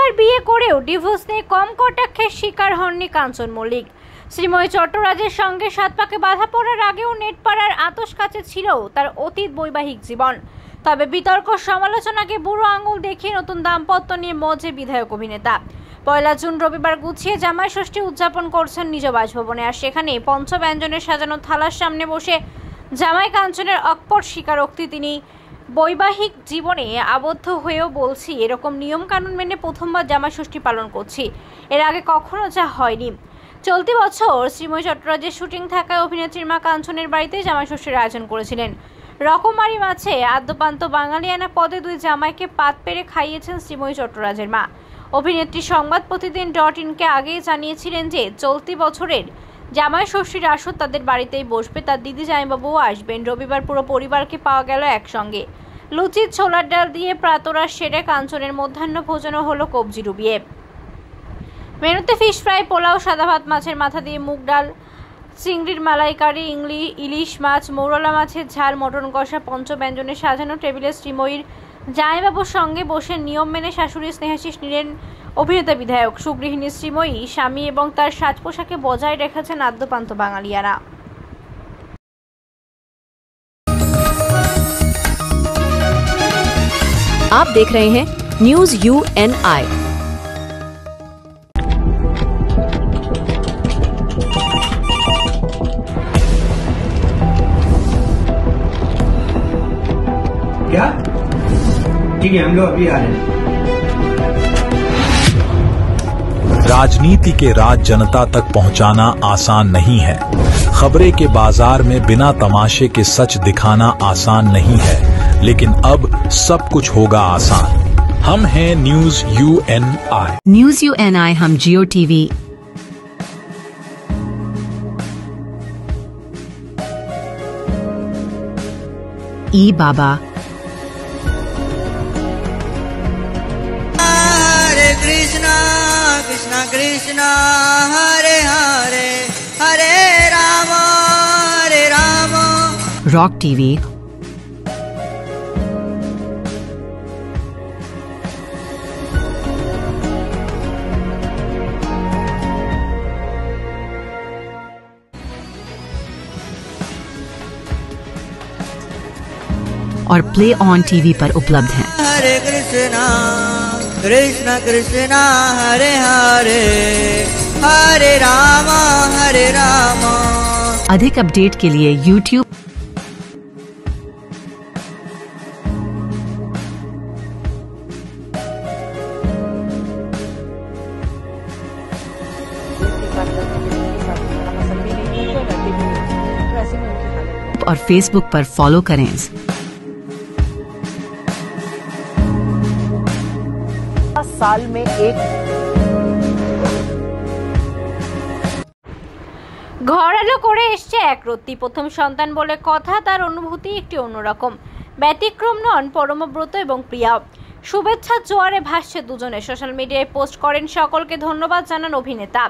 তিনবার বিয়ে করেও ডিভোর্স নিয়ে কম কটাক্ষের শিকার হননি কাঞ্চন মল্লিক। শ্রীময়ী চট্টরাজের সঙ্গে সাত পাকে বাধা পড়ার আগেও নেটপাড়ার আতশ কাছে ছিল তার অতীত বৈবাহিক জীবন। তবে বিতর্ক সমালোচনাকে বুড়ো আঙুল দেখিয়ে নতুন দাম্পত্য নিয়ে মজে বিধায়ক অভিনেতা। 1 জুন রবিবার গুছিয়ে জামাই ষষ্ঠী উদযাপন করছেন নিজ বাসভবনে। আর সেখানে পঞ্চব্যঞ্জনের সাজানো থালার সামনে বসে জামাই কাঞ্চনের অকপট স্বীকারোক্তি তিনি বৈবাহিক জীবনে আবদ্ধ হয়েও বলছি, এরকম নিয়ম কানুন মেনে প্রথমবার জামাই ষষ্ঠী পালন করছি, এর আগে কখনো যা হয়নি। চলতি বছর শ্রীময়ী চট্টরাজের শুটিং থাকায় অভিনেত্রীর মা কাঞ্চনের বাড়িতে জামাই ষষ্ঠীর আয়োজন করেছিলেন। রকমারি মাছে আদ্যপান্ত বাঙালিয়ানা পদে 2 জামাইকে পাত পেরে খাইয়েছেন শ্রীময়ী চট্টরাজের মা। অভিনেত্রী সংবাদ প্রতিদিন.in-কে আগেই জানিয়েছিলেন যে চলতি বছরের জামাই ষষ্ঠীর আসর তাদের বাড়িতেই বসবে, তার দিদি জামাইবাবুও আসবেন। রবিবার পুরো পরিবারকে পাওয়া গেল একসঙ্গে। লুচি ছোলার ডাল দিয়ে প্রাতরা সেরে কাঞ্চনের মধ্যাহ্ন ভোজনও হলো কবজি ডুবিয়ে। মেনুতে ফিশ ফ্রাই, পোলাও, সাদা ভাত, মাছের মাথা দিয়ে মুগ ডাল, চিংড়ির মালাইকারি, ইলিশ মাছ, মৌরলা মাছের ঝাল, মটন কষা। পঞ্চব্যঞ্জনে সাজানো টেবিলে শ্রীময়ীর জামাইবাবুর সঙ্গে বসে নিয়ম মেনে শাশুড়ি স্নেহাশিস নিলেন অভিনেতা বিধায়ক। সুগৃহিণী শ্রীময়ী স্বামী এবং তার সাজ পোশাকে বজায় রেখেছেন আদ্যপান্ত বাঙালিয়ানা। आप देख रहे हैं न्यूज़ UNI। क्या? ठीक है, हम लोग अभी आ रहे हैं। राजनीति के राज जनता तक पहुंचाना आसान नहीं है। खबरें के बाजार में बिना तमाशे के सच दिखाना आसान नहीं है, लेकिन अब सब कुछ होगा आसान। हम हैं न्यूज़ UNI। न्यूज़ UNI हम जियो टीवी, ई बाबा, हरे कृष्णा कृष्णा कृष्णा हरे हरे हरे राम रॉक टीवी, और प्ले ऑन टीवी पर उपलब्ध हैं। हरे कृष्णा कृष्णा कृष्णा हरे हरे हरे राम अधिक अपडेट के लिए YouTube और Facebook पर फॉलो करें। साल में एक ঘর আলো করে এসছে এক রত্তি। প্রথম সন্তান বলে কথা, তার অনুভূতি একটি অন্যরকম। ব্যতিক্রম নন পরমব্রত এবং প্রিয়া। শুভেচ্ছার জোয়ারে ভাসছে দুজনে। সোশ্যাল মিডিয়ায় পোস্ট করেন, সকলকে ধন্যবাদ জানান অভিনেতা।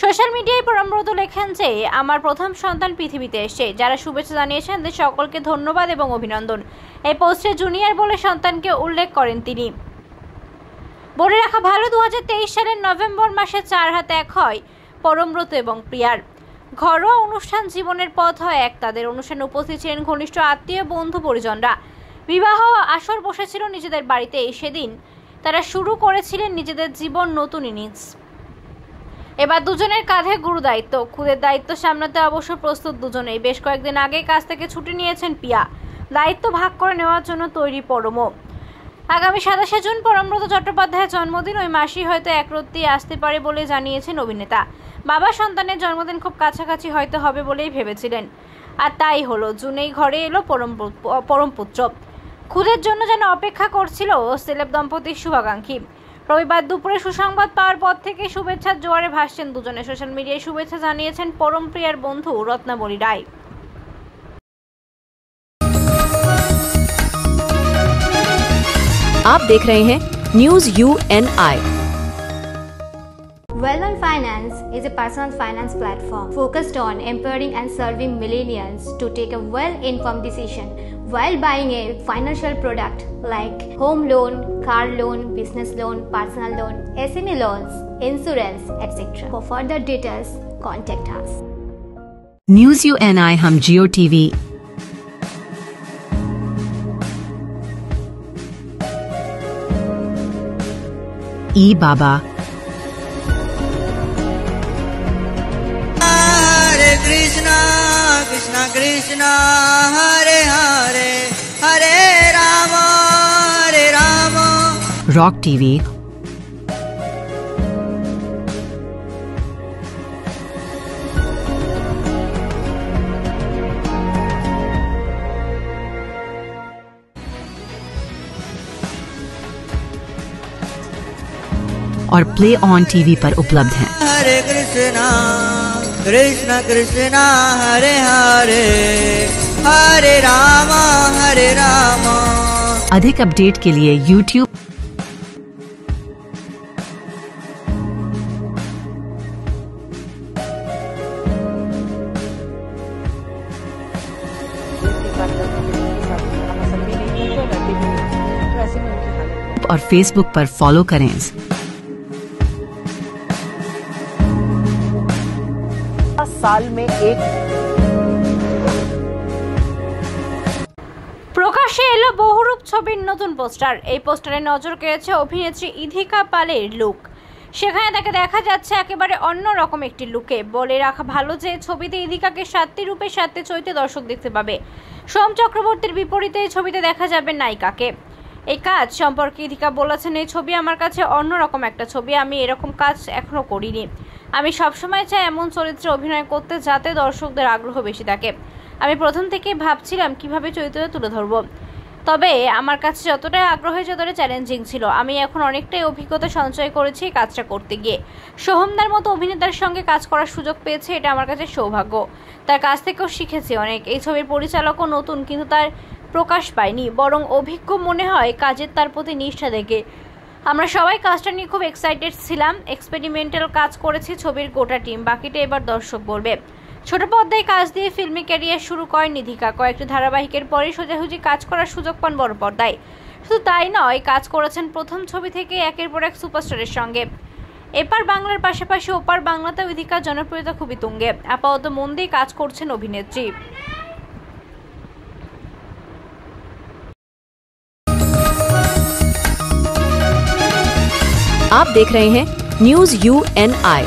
সোশ্যাল মিডিয়ায় পরমব্রত লেখেন যে আমার প্রথম সন্তান পৃথিবীতে এসেছে। যারা শুভেচ্ছা জানিয়েছেন তাদের সকলকে ধন্যবাদ এবং অভিনন্দন। এই পোস্টে জুনিয়র বলে সন্তানকে উল্লেখ করেন তিনি। বলে রাখা ভালো, 2023 সালের নভেম্বর মাসে 4 হাতে 1 হয় পরমব্রত এবং প্রিয়ার। ঘরোয়া অনুষ্ঠান জীবনের পথ হয় এক। তাদের অনুষ্ঠানে উপস্থিত ছিলেন ঘনিষ্ঠ আত্মীয়, বন্ধু, পরিজনরা। বিবাহ আসর বসেছিল নিজেদের বাড়িতে। সেদিন তারা শুরু করেছিলেন নিজেদের জীবন নতুন ইনিংস। এবার দুজনের কাঁধে গুরু দায়িত্ব। খুদের দায়িত্ব সামলাতে অবশ্য প্রস্তুত দুজনেই। বেশ কয়েকদিন আগেই কাজ থেকে ছুটি নিয়েছেন পিয়া। দায়িত্ব ভাগ করে নেওয়ার জন্য তৈরি পরম। আগামী 27 জুন পরমব্রত চট্টোপাধ্যায়ের জন্মদিন। ওই মাসেই হয়তো একরত্তি আসতে পারে বলে জানিয়েছেন অভিনেতা। বাবা সন্তানের জন্মদিন খুব কাছাকাছি হয়তো হবে বলেই ভেবেছিলেন, আর তাই হলো। জুনেই ঘরে এলো পরমপুত্র। খুদের জন্য যেন অপেক্ষা করছিল সেলেব দম্পতির শুভাকাঙ্ক্ষী। রবিবার দুপুরে সুসংবাদ পাওয়ার পর থেকে শুভেচ্ছার জোয়ারে ভাসছেন দুজনে। সোশ্যাল মিডিয়ায় শুভেচ্ছা জানিয়েছেন পরম প্রিয়ার বন্ধু রত্নাবলী রায়। आप देख रहे हैं news UNI। Well-On Finance is a personal finance platform focused on empowering and serving millennials to take a well-informed decision While buying a financial product like home loan, car loan, business loan, personal loan, SME loans, insurance, etc. For further details, contact us. News UNI हम जियो TV ई बाबा Hare Krishna, Krishna Krishna, Hare Hare, Hare Rama, Hare Rama. Rock TV और play on TV पर उपलब्ध हैं। Hare Krishna, Krishna Krishna, Hare Hare, Hare Rama, Hare Rama. अधिक update के लिए YouTube और Facebook पर फॉलो करें। साल में एक প্রকাশ্যে এলো বহুরূপ ছবির নতুন পোস্টার। এই পোস্টারে নজর কেড়েছে অভিনেত্রী ইধিকা পালের লুক। সেখানে তাকে দেখা যাচ্ছে একেবারে অন্যরকম একটি লুকে। বলে রাখা ভালো যে ছবিতে ইধিকাকে 7টি রূপে 7টি চরিত্রে দর্শক দেখতে পাবে। সোম চক্রবর্তীর বিপরীতে এই ছবিতে দেখা যাবে নায়িকাকে। এই কাজ সম্পর্কে ইধিকা বলেছেন, এই ছবি আমার কাছে অন্যরকম একটা ছবি, আমি এরকম কাজ এখনো করিনি। আমি সবসময় চাই এমন চরিত্রে অভিনয় করতে যাতে দর্শকদের আগ্রহ বেশি থাকে। আমি প্রথম থেকেই ভাবছিলাম কিভাবে চরিত্রটা তুলে ধরবো, তবে আমার কাছে যতটাই আগ্রহ যতটা চ্যালেঞ্জিং ছিল। আমি এখন অনেকটাই অভিজ্ঞতা সঞ্চয় করেছি এই কাজটা করতে গিয়ে। সোহমদার মতো অভিনেতার সঙ্গে কাজ করার সুযোগ পেয়েছে, এটা আমার কাছে সৌভাগ্য। তার কাছ থেকেও শিখেছি অনেক। এই ছবির পরিচালকও নতুন, কিন্তু তার প্রকাশ পায়নি, বরং অভিজ্ঞ মনে হয় কাজের তার প্রতি নিষ্ঠা দেখে। আমরা সবাই কাজটা নিয়ে খুব এক্সাইটেড ছিলাম। এক্সপেরিমেন্টাল কাজ করেছি ছবির গোটা টিম, বাকিটা এবার দর্শক বলবে। ছোট পর্দায় কাজ দিয়ে ফিল্মি ক্যারিয়ার শুরু করেন ইধিকা। কয়েকটি ধারাবাহিকের পরে সোজাসুজি কাজ করার সুযোগ পান বড় পর্দায়। শুধু তাই নয়, কাজ করেছেন প্রথম ছবি থেকে একের পর এক সুপারস্টারের সঙ্গে। এপার বাংলার পাশাপাশি ওপার বাংলাতেও ইধিকার জনপ্রিয়তা খুবই তুঙ্গে। আপাতত মন দিয়ে কাজ করছেন অভিনেত্রী। आप देख रहे हैं news UNI।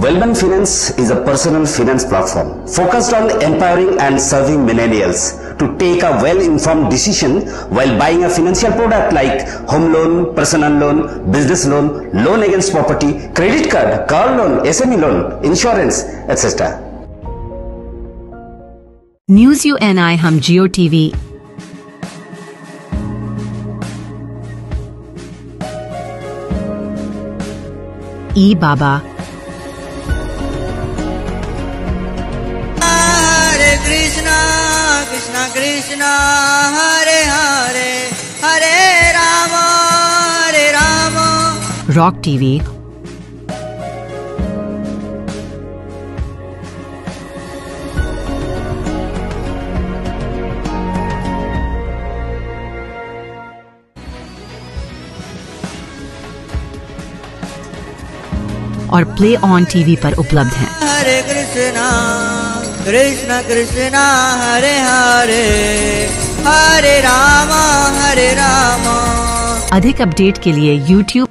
Wellman Finance is a personal finance platform focused on empowering and serving millennials to take a well-informed decision while buying a financial product like home loan, personal loan, business loan, loan against property, credit card, car loan, SME loan, insurance, etc. News UNI हम जियो TV ई बाबा Hare Krishna, Krishna Krishna, Hare Hare, Hare Rama, Hare Rama. Rock TV और play on TV पर उपलब्ध हैं। Hare Krishna, Krishna Krishna, Hare Hare, Hare Rama, Hare Rama. अधिक update के लिए YouTube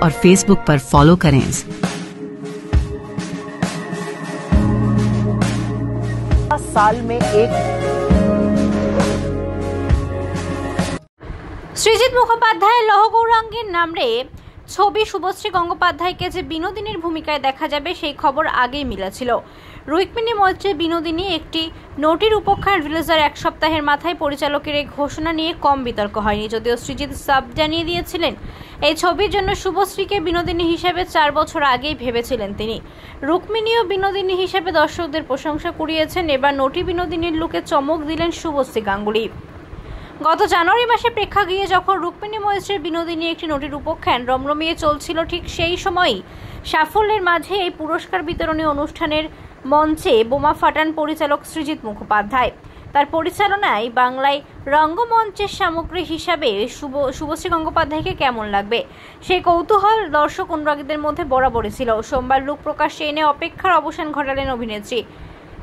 और Facebook पर फॉलो करें। साल में एक সৃজিত মুখোপাধ্যায়ের লহগৌরাঙ্গের নামে ছবি শুভশ্রী গঙ্গোপাধ্যায়কে যে বিনোদিনীর ভূমিকায় দেখা যাবে সেই খবর আগেই মিলেছিল। রুক্মিণী মৈত্রী বিনোদিনী একটি নোটির উপখ্যান রিলিজের এক সপ্তাহের মাথায় পরিচালকের এই ঘোষণা নিয়ে কম বিতর্ক হয়নি, যদিও সৃজিত সাব জানিয়ে দিয়েছিলেন এই ছবির জন্য শুভশ্রীকে বিনোদিনী হিসেবে 4 বছর আগেই ভেবেছিলেন তিনি। রুক্মিণী ও বিনোদিনী হিসেবে দর্শকদের প্রশংসা কুড়িয়েছেন। এবার নটি বিনোদিনীর লুকে চমক দিলেন শুভশ্রী গাঙ্গুলি। গত জানুয়ারি মাসে প্রেক্ষাগৃহে যখন রুক্মিণী মৈত্রীর বিনোদিনী একটি নটির উপখ্যান রমরমিয়ে চলছিল, ঠিক সেই সময়ই সাফল্যের মাঝে এই পুরস্কার বিতরণী অনুষ্ঠানের মঞ্চে বোমা ফাটান পরিচালক সৃজিত মুখোপাধ্যায়। তার পরিচালনায় বাংলায় রঙ্গমঞ্চের সামগ্রী হিসাবে শুভশ্রী গঙ্গোপাধ্যায়কে কেমন লাগবে সেই কৌতূহল দর্শক অনুরাগীদের মধ্যে বরাবরই ছিল। সোমবার লুক প্রকাশ্যে এনে অপেক্ষার অবসান ঘটালেন অভিনেত্রী।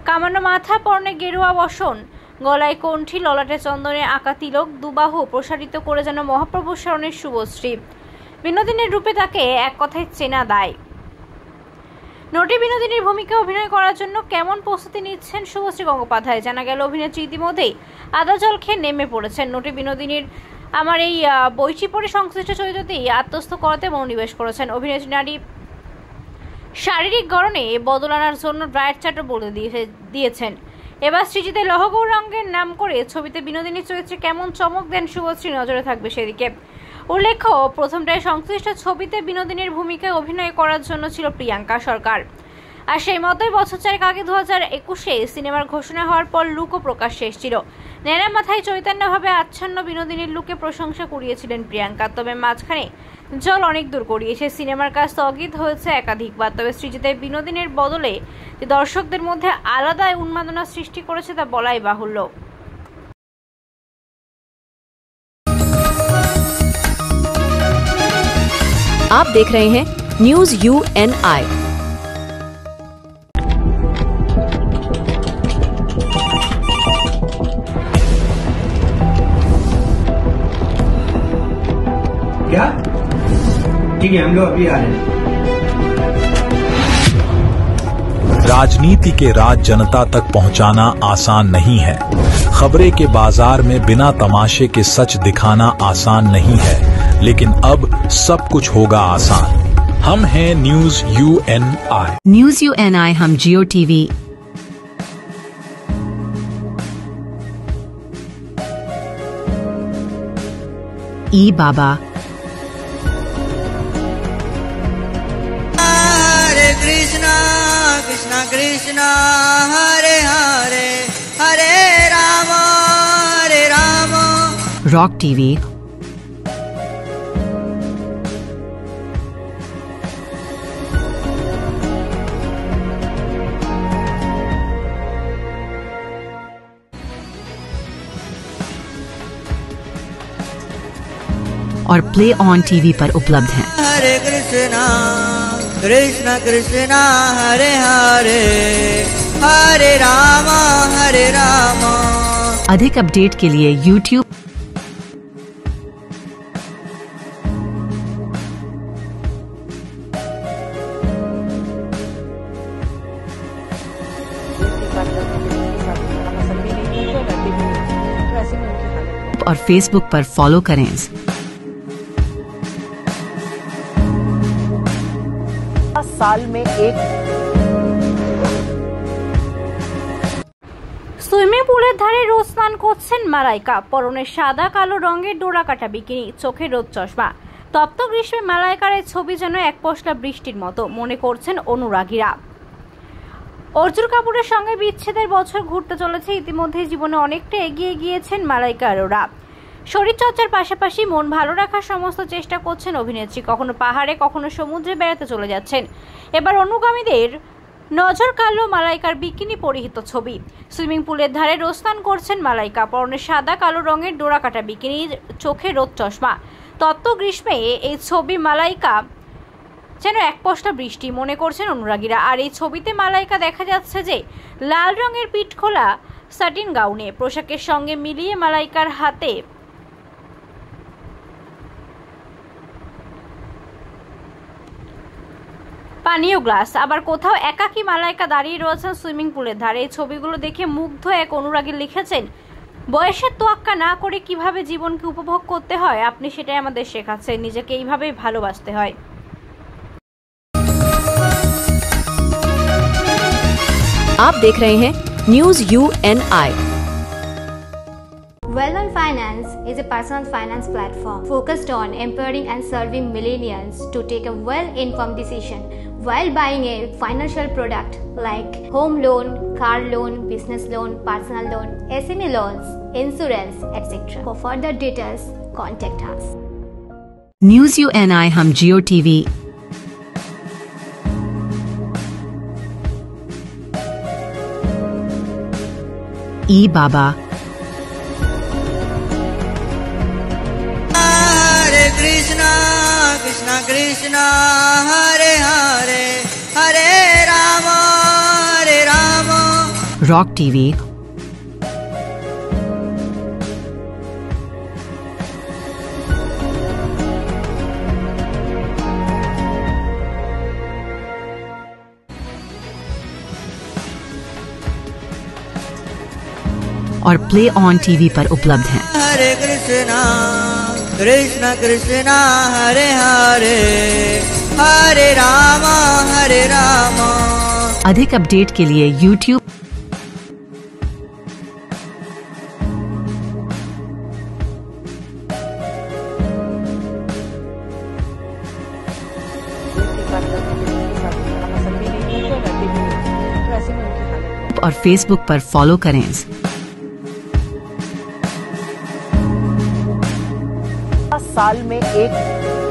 কামানো মাথা, পরনে গেরুয়া বসন, গলায় কণ্ঠি, ললাটে চন্দনের আঁকা তিলক, দুবাহু প্রসারিত করে যেন মহাপ্রভু শরণের শুভশ্রী। বিনোদিনীর রূপে তাকে এক কথায় চেনা দায়। নটি বিনোদিনীর ভূমিকা অভিনয় করার জন্য কেমন প্রস্তুতি নিচ্ছেন শুভশ্রী গঙ্গোপাধ্যায় জানা গেল। অভিনেত্রী ইতিমধ্যেই আদা জল খেয়ে নেমে পড়েছেন। নটি বিনোদিনীর আমার এই বৈচিপরি সংশ্লিষ্ট চরিত্রতেই আত্মস্থ করাতে মনোনিবেশ করেছেন। অভিনেত্রী নারী শারীরিক গড়নে বদল আনার জন্য ডায়েট চার্টও বলে দিয়েছেন। এবার সৃজিতের লহগৌরাঙ্গের নাম করে ছবিতে বিনোদিনীর চরিত্রে কেমন চমক দেন শুভশ্রী, নজরে থাকবে সেদিকে। উল্লেখ্য, প্রথমটায় সংশ্লিষ্ট ছবিতে বিনোদিনীর ভূমিকায় অভিনয় করার জন্য ছিল প্রিয়াঙ্কা সরকার। আর সেই মতোই বছর 4 আগে 2021-এ সিনেমার ঘোষণা হওয়ার পর লুকও প্রকাশ্যে এসেছিল। ন্যাড়া মাথায় চৈতন্যভাবে আচ্ছন্ন বিনোদিনীর লুকে প্রশংসা কুড়িয়েছিলেন প্রিয়াঙ্কা। তবে মাঝখানে জল অনেক দূর গড়িয়েছে, সিনেমার কাজ স্থগিত হয়েছে একাধিকবার। তবে সৃজিতের বিনোদিনীর বদলে যে দর্শকদের মধ্যে আলাদা উন্মাদনা সৃষ্টি করেছে তা বলাই বাহুল্য। आप देख रहे हैं न्यूज UNI। क्या? ठीक है, हम लोग अभी आ रहे हैं। राजनीति के राज जनता तक पहुंचाना आसान नहीं है। खबरें के बाजार में बिना तमाशे के सच दिखाना आसान नहीं है, लेकिन अब सब कुछ होगा आसान। हम हैं न्यूज UNI। न्यूज UNI हम जियो TV, ई बाबा, हरे कृष्णा कृष्णा कृष्णा हरे हरे हरे राम रॉक TV, और प्ले ऑन TV पर उपलब्ध हैं। हरे कृष्णा कृष्णा कृष्णा हरे हरे हरे राम अधिक अपडेट के लिए YouTube और Facebook पर फॉलो करें। साल में एक সুইমিং পুলের ধারে রোজ স্নান করছেন মালাইকা। পরনে সাদা কালো রঙের ডোরা কাটা বিকিনি, চোখে রোদ চশমা। তপ্ত গ্রীষ্মে মালাইকার এই ছবি যেন এক পশলা বৃষ্টির মতো, মনে করছেন অনুরাগীরা। অর্জুন কাপুরের সঙ্গে বিচ্ছেদের বছর ঘুরতে চলেছে। ইতিমধ্যে জীবনে অনেকটা এগিয়ে গিয়েছেন মালাইকা অরোরা। শরীরচর্চার পাশাপাশি মন ভালো রাখার সমস্ত চেষ্টা করছেন অভিনেত্রী। কখনো পাহাড়ে, কখনো সমুদ্রে বেড়াতে চলে যাচ্ছেন। এবার অনুগামীদের নজর কাড়ল মালাইকার বিকিনি পরিহিত ছবি। সুইমিং পুলের ধারে রোজ স্নান করছেন মালাইকা। পরনে সাদা কালো রঙের ডোরা কাটা বিকিনি, চোখে রোদ চশমা। তপ্ত গ্রীষ্মে এই ছবি মালাইকা যেন এক পশলা বৃষ্টি, মনে করছেন অনুরাগীরা। আর এই ছবিতে মালাইকা দেখা যাচ্ছে যে লাল রঙের পিঠ খোলা সাটিন গাউনে। পোশাকের সঙ্গে মিলিয়ে মালাইকার হাতে পানীয় গ্লাস। আবার কোথাও একাকী মালাইকা দাঁড়িয়ে রয়েছেন সুইমিং পুলের ধারে। এই ছবিগুলো দেখে মুগ্ধ এক অনুরাগী লিখেছেন, বয়সের তোয়াক্কা না করে কিভাবে জীবনকে উপভোগ করতে হয় আপনি সেটাই আমাদের শেখাচ্ছেন। নিজেকে এইভাবেই ভালোবাসতে হয়। आप देख रहे हैं news UNI। Well-Known Finance is a personal finance platform focused on empowering and serving millennials to take a well-informed decision while buying a financial product like home loan, car loan, business loan, personal loan, SME loans, insurance, etc. For further details, contact us. News UNI हम Jio TV E-Baba Hare Krishna, Krishna Krishna, Hare Hare, Hare Rama, Hare Rama. Rock TV और play on TV पर उपलब्ध हैं। Hare Krishna, Krishna Krishna, Hare Hare, Hare Rama, Hare Rama. अधिक update के लिए YouTube और Facebook पर follow करें। साल में एक